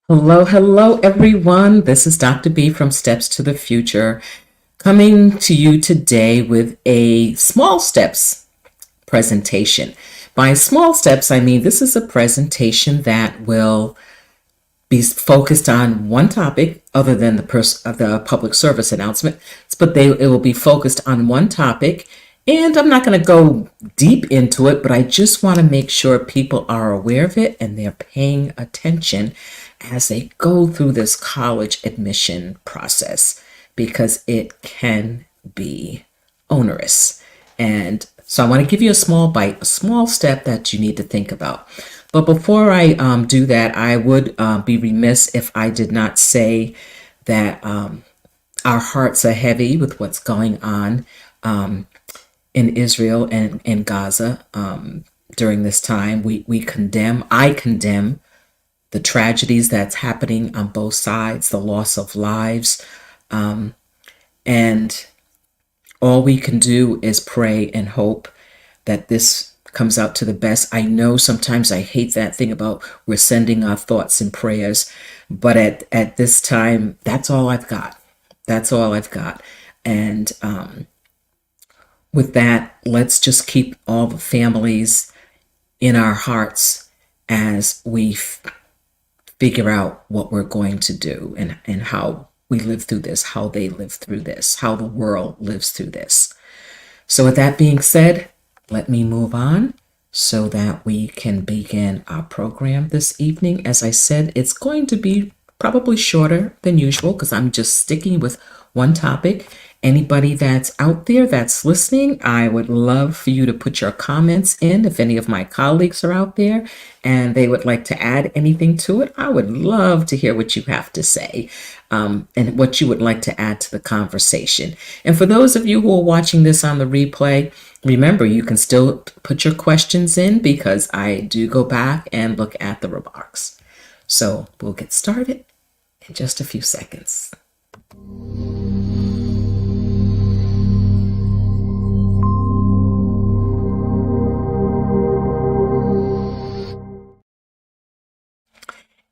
Hello, hello, everyone. This is Dr. B from Steps to the Future, coming to you today with a small steps presentation. By small steps, I mean this is a presentation that will be focused on one topic other than the public service announcement, but it will be focused on one topic. And I'm not going to go deep into it, but I just want to make sure people are aware of it and they're paying attention as they go through this college admission process because it can be onerous. And so I want to give you a small bite, a small step that you need to think about. But before I do that, I would be remiss if I did not say that our hearts are heavy with what's going on in Israel and in Gaza during this time. I condemn the tragedies that's happening on both sides, the loss of lives, and all we can do is pray and hope that this comes out to the best. I know sometimes I hate that thing about we're sending our thoughts and prayers, but at this time, that's all I've got. That's all I've got. And with that, let's just keep all the families in our hearts as we figure out what we're going to do and how we live through this, how they live through this, how the world lives through this. So with that being said, let me move on so that we can begin our program this evening. As I said, it's going to be probably shorter than usual because I'm just sticking with one topic. Anybody that's out there that's listening, I would love for you to put your comments in. If any of my colleagues are out there and they would like to add anything to it, I would love to hear what you have to say and what you would like to add to the conversation. And for those of you who are watching this on the replay, remember, you can still put your questions in because I do go back and look at the remarks. So we'll get started in just a few seconds.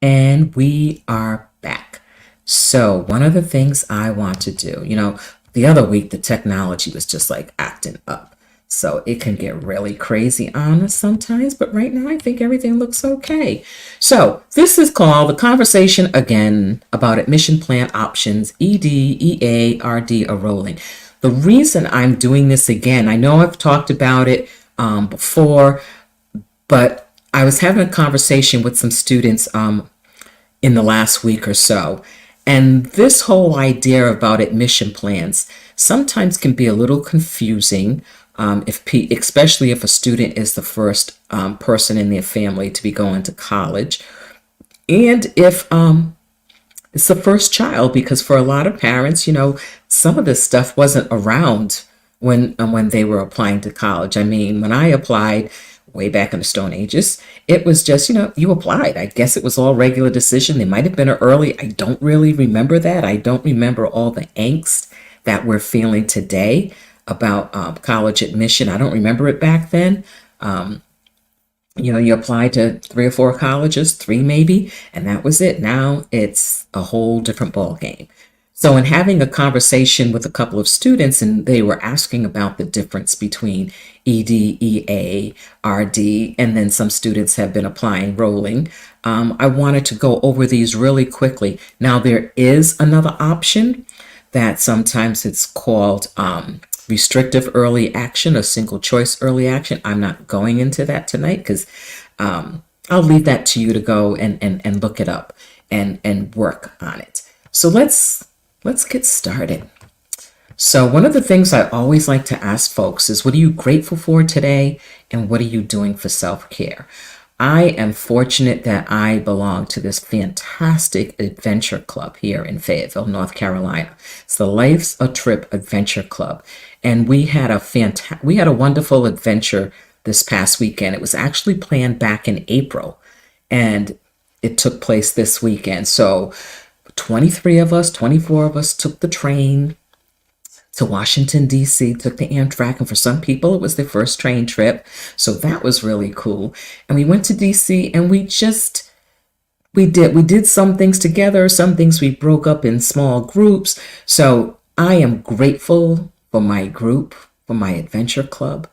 And we are back. So one of the things I want to do, the other week, the technology was just like acting up. So it can get really crazy on us sometimes, but right now I think everything looks okay. So this is called the conversation again about admission plan options, ED, EA, RD, or rolling. The reason I'm doing this again, I know I've talked about it before, but I was having a conversation with some students in the last week or so. And this whole idea about admission plans sometimes can be a little confusing, especially if a student is the first person in their family to be going to college. And if it's the first child, because for a lot of parents, some of this stuff wasn't around when they were applying to college. I mean, when I applied way back in the Stone Ages, it was just, you applied. I guess it was all regular decision. They might have been early. I don't really remember that. I don't remember all the angst that we're feeling today about college admission. I don't remember it back then. You applied to 3 or 4 colleges, 3 maybe, and that was it. Now it's a whole different ball game. So in having a conversation with a couple of students, and they were asking about the difference between ED, EA, RD, and then some students have been applying rolling, I wanted to go over these really quickly. Now there is another option that sometimes it's called restrictive early action or single choice early action. I'm not going into that tonight because I'll leave that to you to go and look it up and work on it. So let's get started. So one of the things I always like to ask folks is, what are you grateful for today? And what are you doing for self-care? I am fortunate that I belong to this fantastic adventure club here in Fayetteville, North Carolina. It's the Life's a Trip Adventure Club. And we had a wonderful adventure this past weekend. It was actually planned back in April and it took place this weekend. So 23 of us, 24 of us took the train to Washington, D.C., took the Amtrak, and for some people, it was their first train trip. So that was really cool. And we went to D.C. and we just we did some things together, some things we broke up in small groups. So I am grateful for my group, for my adventure club.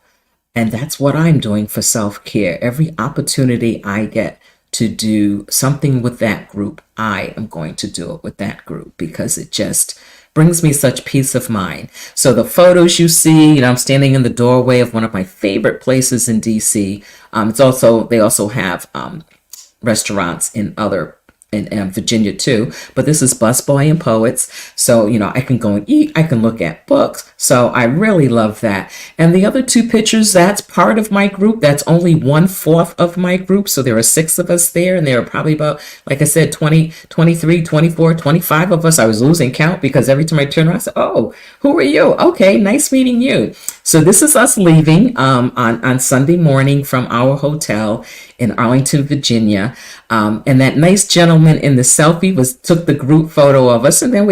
And that's what I'm doing for self care. Every opportunity I get to do something with that group, I am going to do it with that group because it just brings me such peace of mind. So the photos you see, I'm standing in the doorway of one of my favorite places in DC. They also have restaurants in Virginia too, but this is Busboy and Poets. So, I can go and eat, I can look at books. So I really love that. And the other two pictures, that's part of my group. That's only 1/4 of my group. So there are 6 of us there, and there are probably about, like I said, 20, 23, 24, 25 of us. I was losing count because every time I turn around, I said, oh, who are you? Okay, nice meeting you. So this is us leaving on Sunday morning from our hotel in Arlington, Virginia. And that nice gentleman in the selfie took the group photo of us. And then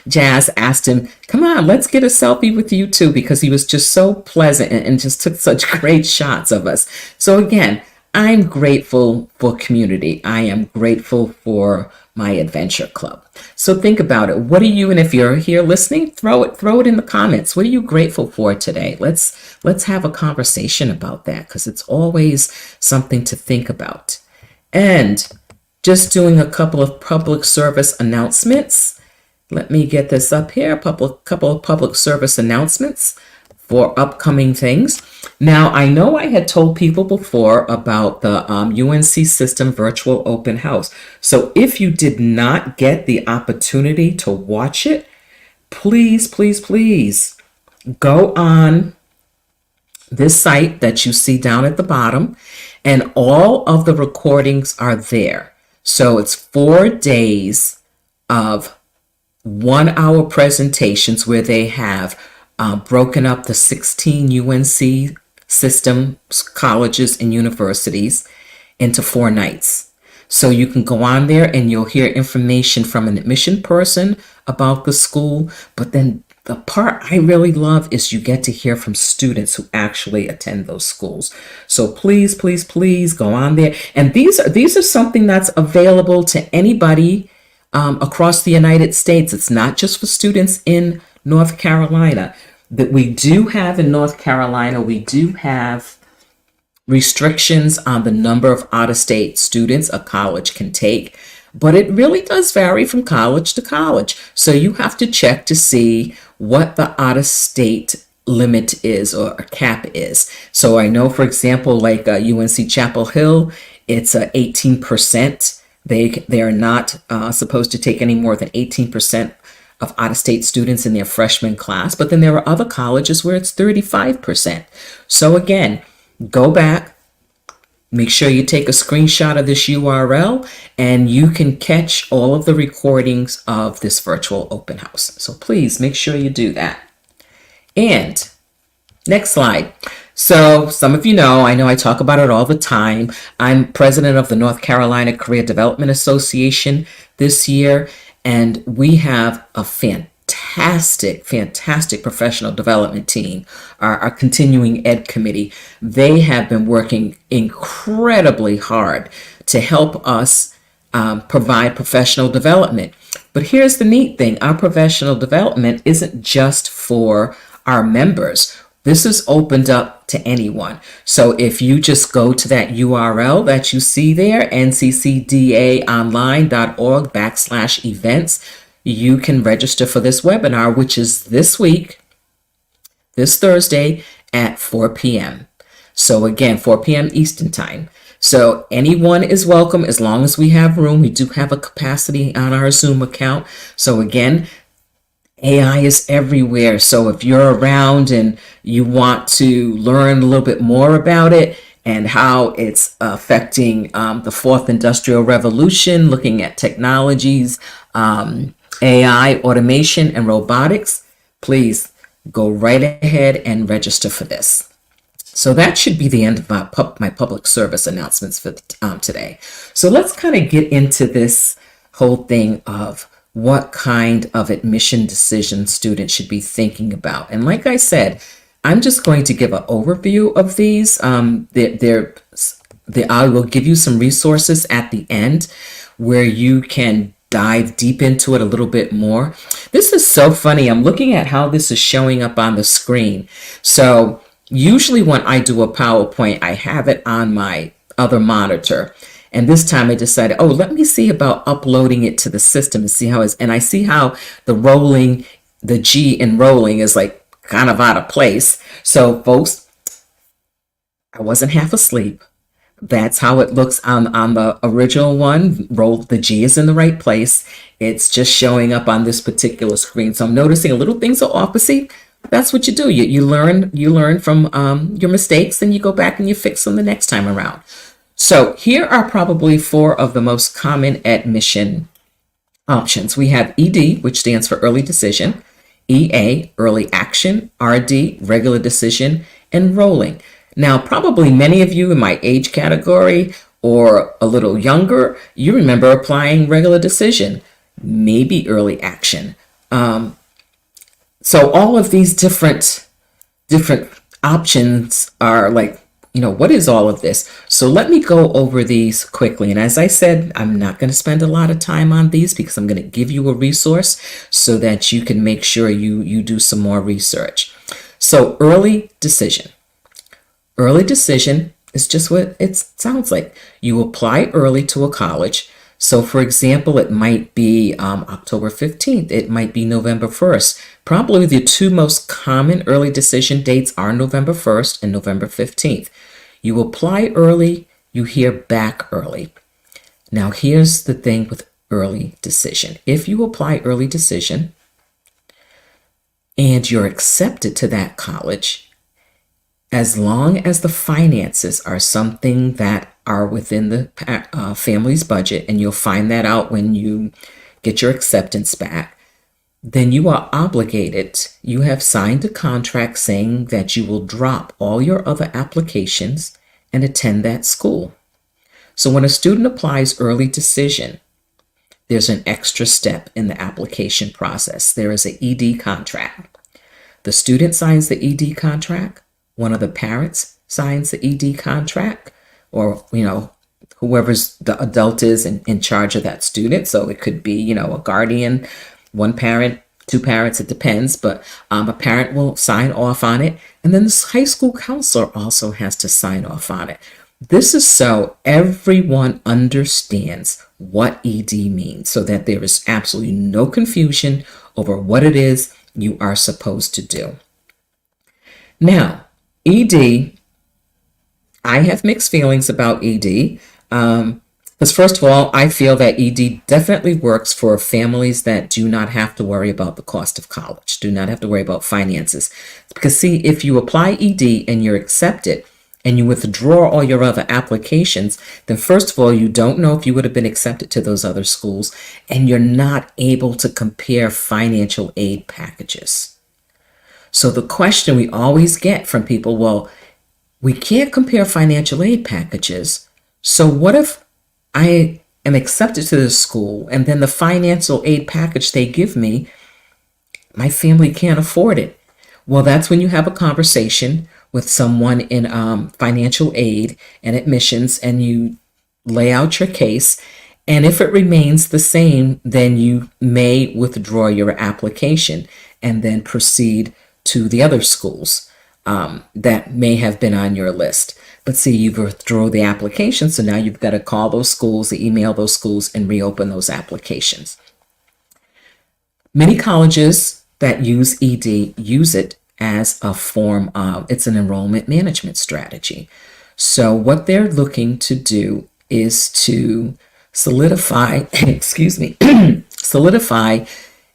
Jazz asked him, come on, let's get a selfie with you too, because he was just so pleasant and just took such great shots of us. So again, I'm grateful for community. I am grateful for my adventure club. So think about it. What are you, and if you're here listening, throw it in the comments. What are you grateful for today? Let's have a conversation about that, because it's always something to think about. And just doing a couple of public service announcements. Let me get this up here. A couple of public service announcements for upcoming things. Now, I know I had told people before about the UNC System Virtual Open House. So if you did not get the opportunity to watch it, please, please, please go on this site that you see down at the bottom, and all of the recordings are there. So it's 4 days of 1-hour presentations where they have broken up the 16 UNC system colleges and universities into 4 nights. So you can go on there and you'll hear information from an admission person about the school. But then the part I really love is you get to hear from students who actually attend those schools. So please, please, please go on there. And these are something that's available to anybody across the United States. It's not just for students in North Carolina. That we do have in North Carolina, we do have restrictions on the number of out-of-state students a college can take, but it really does vary from college to college. So you have to check to see what the out-of-state limit is or a cap is. So I know, for example, like UNC Chapel Hill, it's 18%. They are not supposed to take any more than 18% of out-of-state students in their freshman class, but then there are other colleges where it's 35%. So again, go back, make sure you take a screenshot of this URL, and you can catch all of the recordings of this virtual open house. So please make sure you do that. And next slide. So some of you know, I know I talk about it all the time. I'm president of the North Carolina Career Development Association this year. And we have a fantastic professional development team, our continuing ed committee. They have been working incredibly hard to help us provide professional development. But here's the neat thing. Our professional development isn't just for our members. This is opened up to anyone. So if you just go to that URL that you see there, nccdaonline.org/events, you can register for this webinar, which is this week, this Thursday at 4 p.m. So again, 4 p.m. Eastern time. So anyone is welcome as long as we have room. We do have a capacity on our Zoom account. So again, AI is everywhere. So if you're around and you want to learn a little bit more about it and how it's affecting the fourth industrial revolution, looking at technologies, AI, automation, and robotics, please go right ahead and register for this. So that should be the end of my public service announcements for today. So let's kind of get into this whole thing of what kind of admission decision students should be thinking about. And like I said, I'm just going to give an overview of these. They're I will give you some resources at the end where you can dive deep into it a little bit more. This is so funny. I'm looking at how this is showing up on the screen. So usually when I do a PowerPoint, I have it on my other monitor. And this time I decided, oh, let me see about uploading it to the system and see how it's, and I see how the G in rolling is like kind of out of place. So folks, I wasn't half asleep. That's how it looks on the original one. The G is in the right place. It's just showing up on this particular screen. So I'm noticing a little things are off, but see, that's what you do. You learn from your mistakes, and you go back and you fix them the next time around. So here are probably 4 of the most common admission options. We have ED, which stands for early decision, EA, early action, RD, regular decision, and rolling. Now, probably many of you in my age category or a little younger, you remember applying regular decision, maybe early action. So all of these different options are like, what is all of this? So let me go over these quickly. And as I said, I'm not going to spend a lot of time on these because I'm going to give you a resource so that you can make sure you do some more research. So early decision. Early decision is just what it sounds like. You apply early to a college. So for example, it might be October 15th. It might be November 1st. Probably the 2 most common early decision dates are November 1st and November 15th. You apply early, you hear back early. Now here's the thing with early decision. If you apply early decision and you're accepted to that college, as long as the finances are something that are within the family's budget, and you'll find that out when you get your acceptance back, then you are obligated. You have signed a contract saying that you will drop all your other applications and attend that school. So when a student applies early decision, there's an extra step in the application process. There is an ED contract. The student signs the ED contract. One of the parents signs the ED contract, or, whoever's the adult is in charge of that student. So it could be, a guardian, one parent, 2 parents, it depends, but a parent will sign off on it. And then the high school counselor also has to sign off on it. This is so everyone understands what ED means, so that there is absolutely no confusion over what it is you are supposed to do. Now, ED, I have mixed feelings about ED. Because first of all, I feel that ED definitely works for families that do not have to worry about the cost of college, do not have to worry about finances. Because see, if you apply ED and you're accepted and you withdraw all your other applications, then first of all, you don't know if you would have been accepted to those other schools, and you're not able to compare financial aid packages. So the question we always get from people, well, we can't compare financial aid packages. So what if I am accepted to this school and then the financial aid package they give me, my family can't afford it? Well, that's when you have a conversation with someone in financial aid and admissions, and you lay out your case. And if it remains the same, then you may withdraw your application and then proceed to the other schools that may have been on your list. But see, you withdraw the application, so now you've got to call those schools, email those schools, and reopen those applications. Many colleges that use ED use it as a form of, it's an enrollment management strategy. So what they're looking to do is to solidify, solidify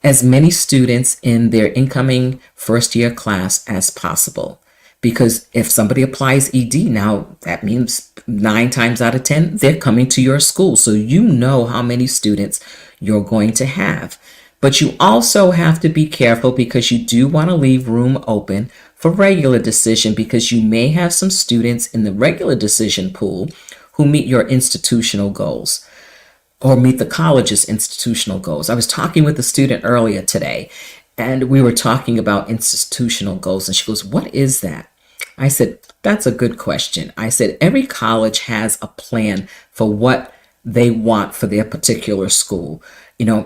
as many students in their incoming first year class as possible. Because if somebody applies ED now, that means 9 times out of 10, they're coming to your school. So you know how many students you're going to have. But you also have to be careful, because you do want to leave room open for regular decision, because you may have some students in the regular decision pool who meet your institutional goals, or meet the college's institutional goals. I was talking with a student earlier today, and we were talking about institutional goals, and she goes, "What is that?" I said, that's a good question. I said, every college has a plan for what they want for their particular school.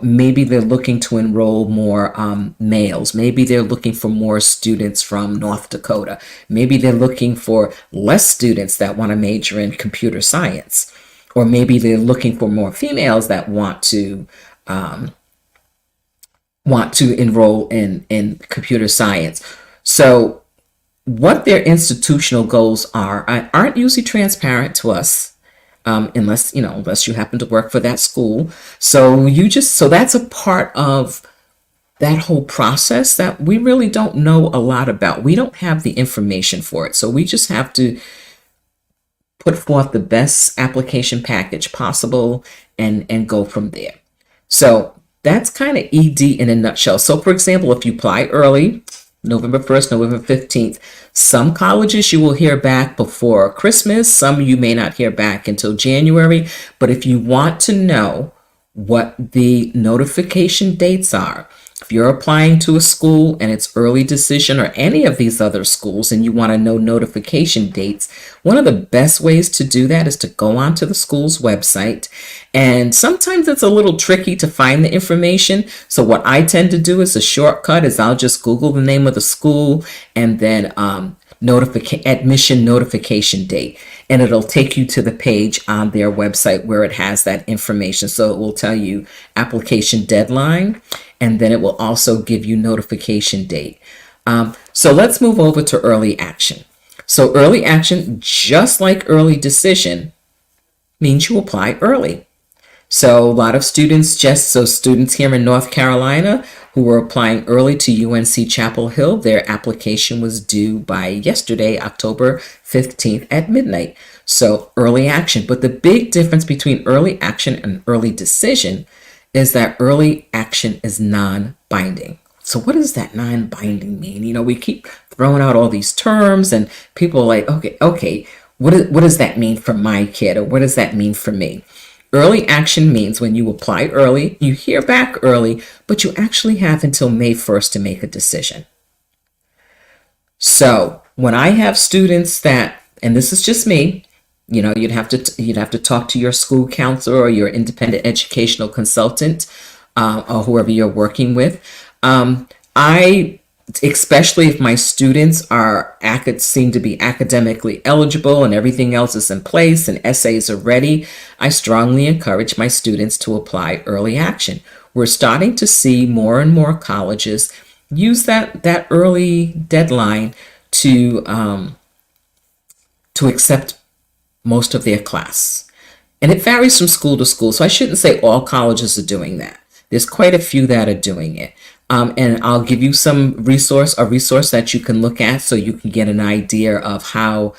Maybe they're looking to enroll more males. Maybe they're looking for more students from North Dakota. Maybe they're looking for less students that want to major in computer science. Or maybe they're looking for more females that want to enroll in computer science. So what their institutional goals aren't usually transparent to us, unless you happen to work for that school. So that's a part of that whole process that we really don't know a lot about. We don't have the information for it. So we just have to put forth the best application package possible and go from there. So that's kind of ED in a nutshell. So for example, if you apply early, November 1st, November 15th, some colleges you will hear back before Christmas. Some you may not hear back until January. But if you want to know what the notification dates are, if you're applying to a school and it's early decision or any of these other schools and you want to know notification dates, one of the best ways to do that is to go onto the school's website. And sometimes it's a little tricky to find the information. So what I tend to do is a shortcut is I'll just Google the name of the school and then admission notification date, and it'll take you to the page on their website where it has that information. So it will tell you application deadline, and then it will also give you notification date. So let's move over to early action. So early action, just like early decision, means you apply early. So a lot of students students here in North Carolina who were applying early to UNC Chapel Hill, their application was due by yesterday, October 15th at midnight. So early action. But the big difference between early action and early decision is that early action is non-binding. So what does that non-binding mean? We keep throwing out all these terms and people are like, okay, what does that mean for my kid, or what does that mean for me? Early action means when you apply early, you hear back early, but you actually have until May 1st to make a decision. So when I have students that, and this is just me, you'd have to talk to your school counselor or your independent educational consultant, or whoever you're working with. Especially if my students seem to be academically eligible and everything else is in place and essays are ready, I strongly encourage my students to apply early action. We're starting to see more and more colleges use that early deadline to accept most of their class. And it varies from school to school, so I shouldn't say all colleges are doing that. There's quite a few that are doing it. And I'll give you a resource that you can look at so you can get an idea of how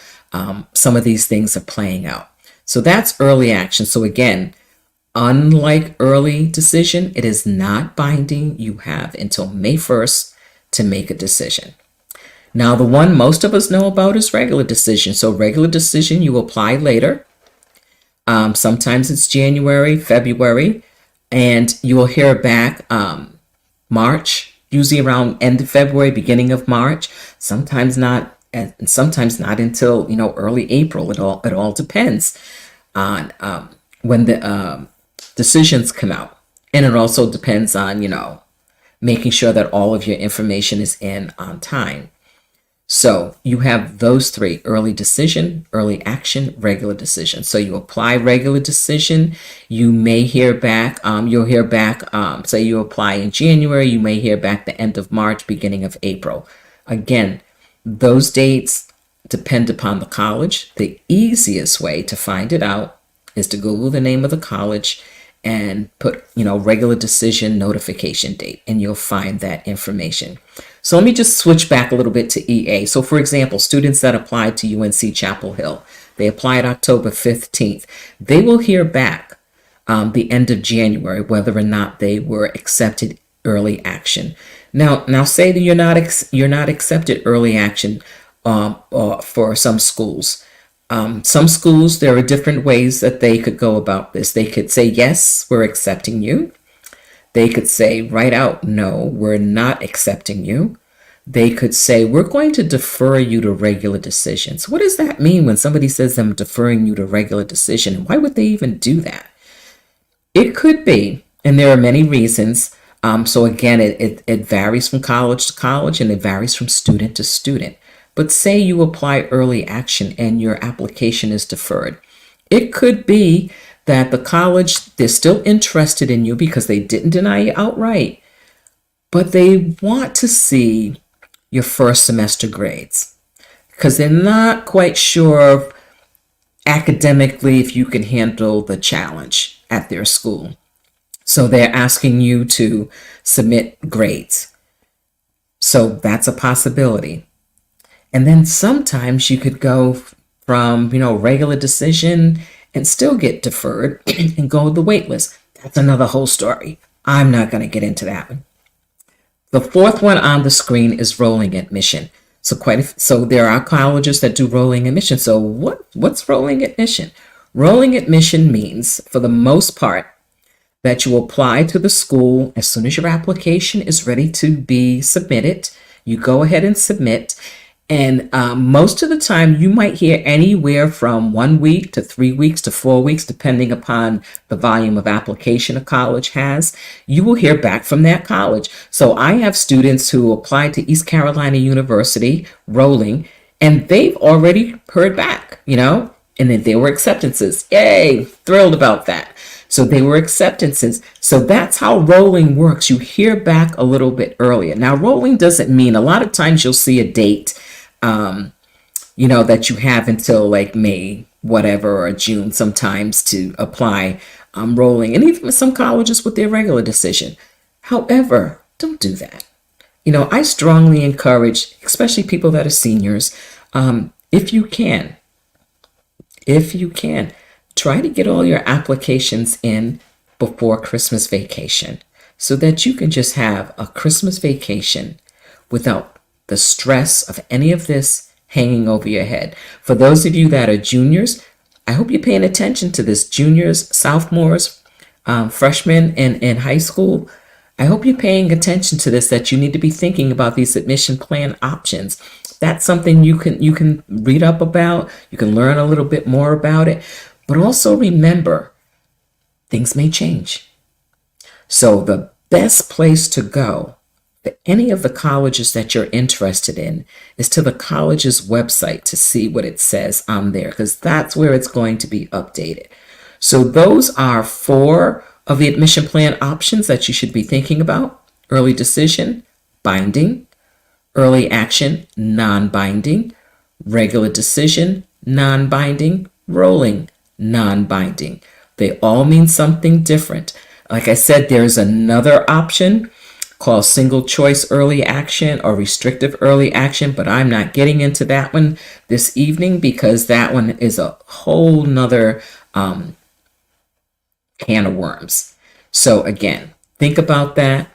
some of these things are playing out. So that's early action. So again, unlike early decision, it is not binding. You have until May 1st to make a decision. Now, the one most of us know about is regular decision. So regular decision, you apply later. Sometimes it's January, February, and you will hear back March, usually around end of February, beginning of March. Sometimes not, and sometimes not until early April. It all depends on when the decisions come out, and it also depends on making sure that all of your information is in on time. So you have those three: early decision, early action, regular decision. So you apply regular decision, you may hear back, you'll hear back, say you apply in January, you may hear back the end of March, beginning of April. Again, those dates depend upon the college. The easiest way to find it out is to Google the name of the college and put, regular decision notification date, and you'll find that information. So let me just switch back a little bit to EA. So for example, students that applied to UNC Chapel Hill, they applied October 15th. They will hear back the end of January whether or not they were accepted early action. Now say that you're not accepted early action for some schools. Some schools, there are different ways that they could go about this. They could say, yes, we're accepting you. They could say right out, no, we're not accepting you. they could say, we're going to defer you to regular decisions. What does that mean when somebody says I'm deferring you to regular decision? And why would they even do that? It could be, and there are many reasons. So again, it varies from college to college, and it varies from student to student. But say you apply early action and your application is deferred. It could be that the college, they're still interested in you because they didn't deny you outright, but they want to see your first semester grades because they're not quite sure academically if you can handle the challenge at their school. So they're asking you to submit grades. So that's a possibility. And then sometimes you could go from, regular decision and still get deferred and go to the wait list. That's another whole story. I'm not going to get into that one. The fourth one on the screen is rolling admission. So there are colleges that do rolling admission. So what's rolling admission? Rolling admission means, for the most part, that you apply to the school as soon as your application is ready to be submitted. You go ahead and submit. And most of the time, you might hear anywhere from 1 week to 3 weeks to 4 weeks, depending upon the volume of application a college has. You will hear back from that college. So I have students who applied to East Carolina University, rolling, and they've already heard back, and then there were acceptances. Yay, thrilled about that. So they were acceptances. So that's how rolling works. You hear back a little bit earlier. Now, rolling doesn't mean, a lot of times you'll see a date that you have until like May, whatever, or June sometimes to apply rolling, and even some colleges with their regular decision. However, don't do that. I strongly encourage, especially people that are seniors, if you can, try to get all your applications in before Christmas vacation so that you can just have a Christmas vacation without the stress of any of this hanging over your head. For those of you that are juniors, I hope you're paying attention to this. Juniors, sophomores, freshmen in high school, I hope you're paying attention to this, that you need to be thinking about these admission plan options. That's something you can read up about. You can learn a little bit more about it. But also remember, things may change. So the best place to go for any of the colleges that you're interested in is to the college's website to see what it says on there, because that's where it's going to be updated. So those are 4 of the admission plan options that you should be thinking about: early decision, binding; early action, non-binding; regular decision, non-binding; rolling, non-binding. They all mean something different. Like I said, there's another option called single choice early action or restrictive early action, but I'm not getting into that one this evening because that one is a whole nother can of worms. So again, think about that.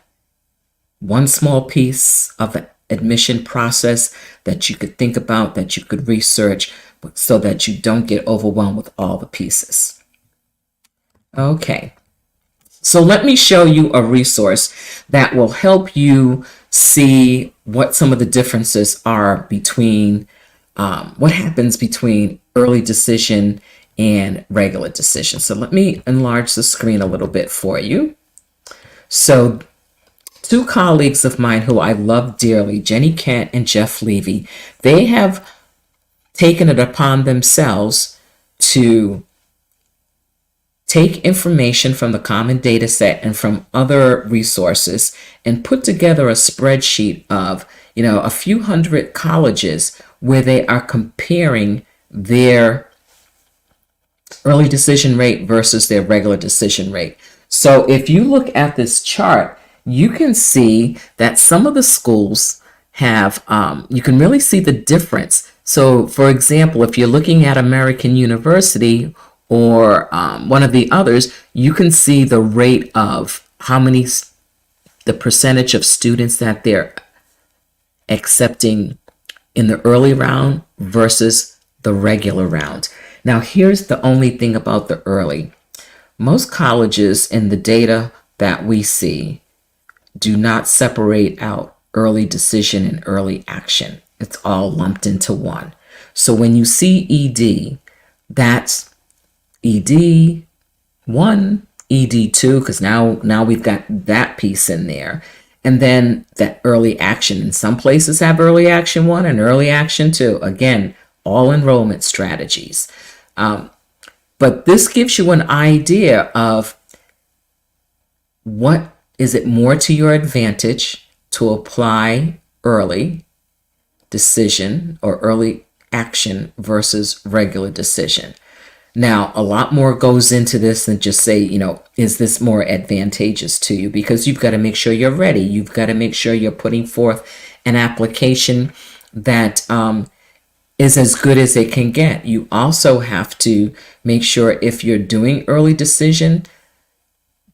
One small piece of the admission process that you could think about, that you could research, so that you don't get overwhelmed with all the pieces. Okay. So let me show you a resource that will help you see what some of the differences are between what happens between early decision and regular decision. So let me enlarge the screen a little bit for you. So 2 colleagues of mine who I love dearly, Jenny Kent and Jeff Levy, they have taken it upon themselves to take information from the Common Data Set and from other resources and put together a spreadsheet of, a few hundred colleges where they are comparing their early decision rate versus their regular decision rate. So if you look at this chart, you can see that some of the schools have, you can really see the difference. So for example, if you're looking at American University or one of the others, you can see the rate of the percentage of students that they're accepting in the early round versus the regular round. Now, here's the only thing about the early. Most colleges in the data that we see do not separate out early decision and early action. It's all lumped into one. So when you see ED, that's ED 1, ED 2, because now we've got that piece in there. And then that early action. And some places have early action 1 and early action 2. Again, all enrollment strategies. But this gives you an idea of what is it more to your advantage to apply early decision or early action versus regular decision. Now, a lot more goes into this than just say, is this more advantageous to you? Because you've got to make sure you're ready. You've got to make sure you're putting forth an application that is as good as it can get. You also have to make sure if you're doing early decision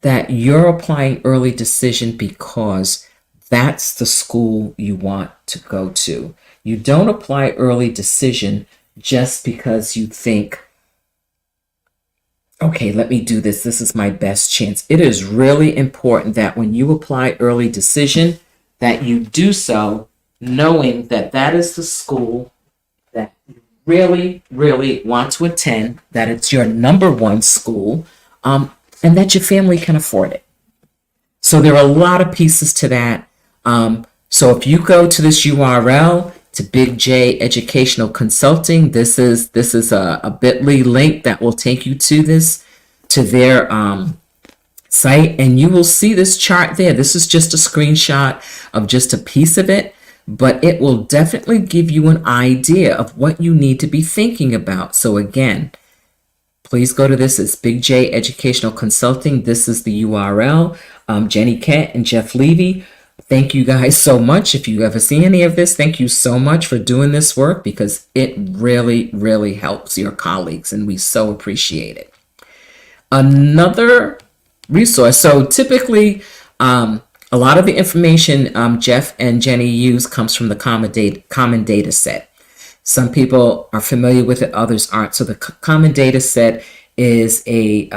that you're applying early decision because that's the school you want to go to. You don't apply early decision just because you think, okay, let me do this. This is my best chance. It is really important that when you apply early decision, that you do so knowing that that is the school that you really, really want to attend, that it's your number one school, and that your family can afford it. So there are a lot of pieces to that. So if you go to this URL, to Big J Educational Consulting, this is a bit.ly link that will take you to their site, and you will see this chart there. This is just a screenshot of just a piece of it, but it will definitely give you an idea of what you need to be thinking about. So again, please go to this. It's Big J Educational Consulting. This is the URL. Jenny Kent and Jeff Levy, thank you guys so much. If you ever see any of this, thank you so much for doing this work because it really, really helps your colleagues, and we so appreciate it. Another resource. So typically, a lot of the information Jeff and Jenny use comes from the Common Data Set. Some people are familiar with it, others aren't. So the Common Data Set is a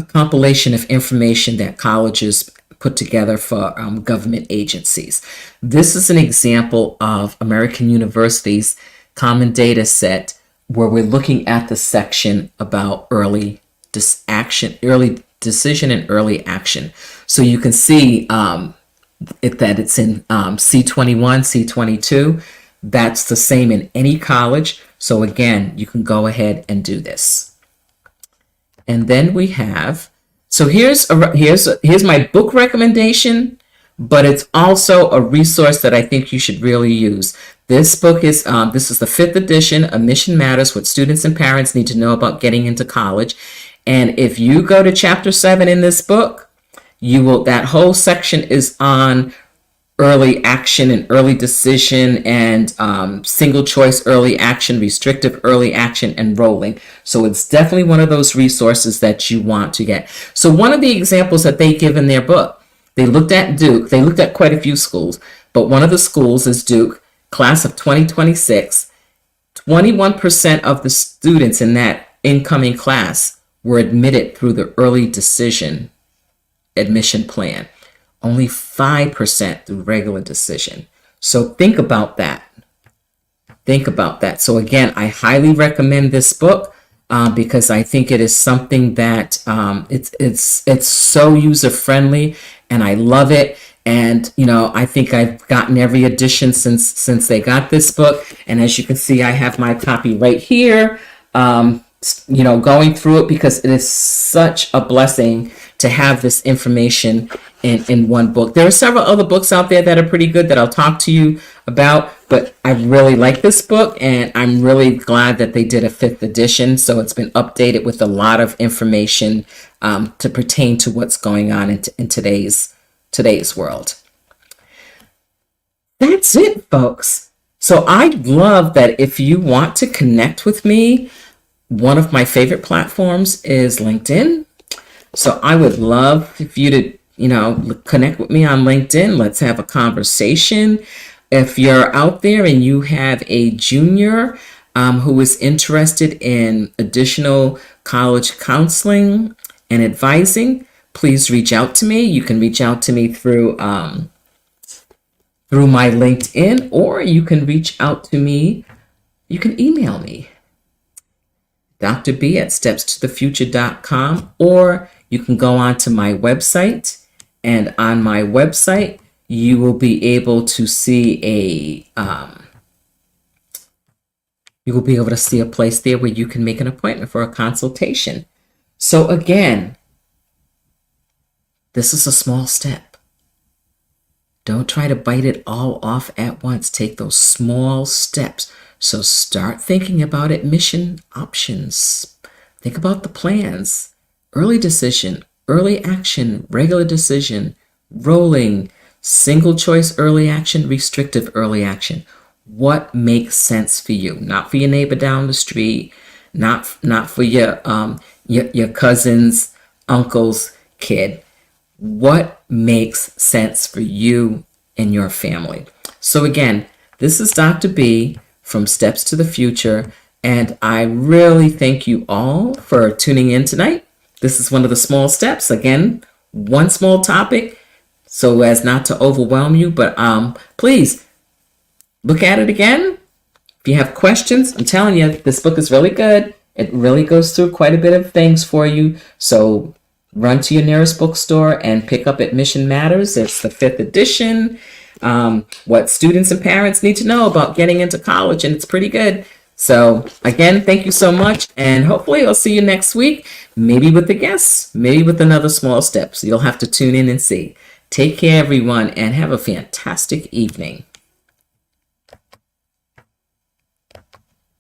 compilation of information that colleges put together for government agencies. This is an example of American University's Common Data Set where we're looking at the section about early decision and early action. So you can see that it's in C21, C22. That's the same in any college. So again, you can go ahead and do this. And then we have, so here's my book recommendation, but it's also a resource that I think you should really use. This book is this is the 5th edition, Admission Matters: What Students and Parents Need to Know About Getting into College. And if you go to chapter 7 in this book, that whole section is on early action and early decision and single choice early action, restrictive early action, and rolling. So it's definitely one of those resources that you want to get. So one of the examples that they give in their book, they looked at Duke. They looked at quite a few schools, but one of the schools is Duke, class of 2026. 21% of the students in that incoming class were admitted through the early decision admission plan. Only 5% through regular decision. So think about that. Think about that. So again, I highly recommend this book because I think it is something that it's so user friendly, and I love it. And I think I've gotten every edition since they got this book. And as you can see, I have my copy right here. Going through it because it is such a blessing to have this information in one book. There are several other books out there that are pretty good that I'll talk to you about, but I really like this book, and I'm really glad that they did a 5th edition. So it's been updated with a lot of information to pertain to what's going on in today's world. That's it, folks. So I'd love that if you want to connect with me. One of my favorite platforms is LinkedIn. So I would love for you to, connect with me on LinkedIn. Let's have a conversation. If you're out there and you have a junior who is interested in additional college counseling and advising, please reach out to me. You can reach out to me through my LinkedIn, or you can reach out to me. You can email me, Dr. B at stepstothefuture.com, or you can go on to my website, and on my website, you will be able to see a place there where you can make an appointment for a consultation. So again, this is a small step. Don't try to bite it all off at once. Take those small steps. So start thinking about admission options. Think about the plans. Early decision, early action, regular decision, rolling, single choice early action, restrictive early action. What makes sense for you? Not for your neighbor down the street, not for your cousin's uncle's kid. What makes sense for you and your family? So again, this is Dr. B from Steps to the Future, and I really thank you all for tuning in tonight. This is one of the small steps. Again, one small topic, so as not to overwhelm you, but please look at it again. If you have questions, I'm telling you, this book is really good. It really goes through quite a bit of things for you. So run to your nearest bookstore and pick up Admission Matters. It's the 5th edition. What students and parents need to know about getting into college, and it's pretty good. So again, thank you so much, and hopefully I'll see you next week, maybe with the guests, maybe with another small step. So you'll have to tune in and see. Take care, everyone, and have a fantastic evening.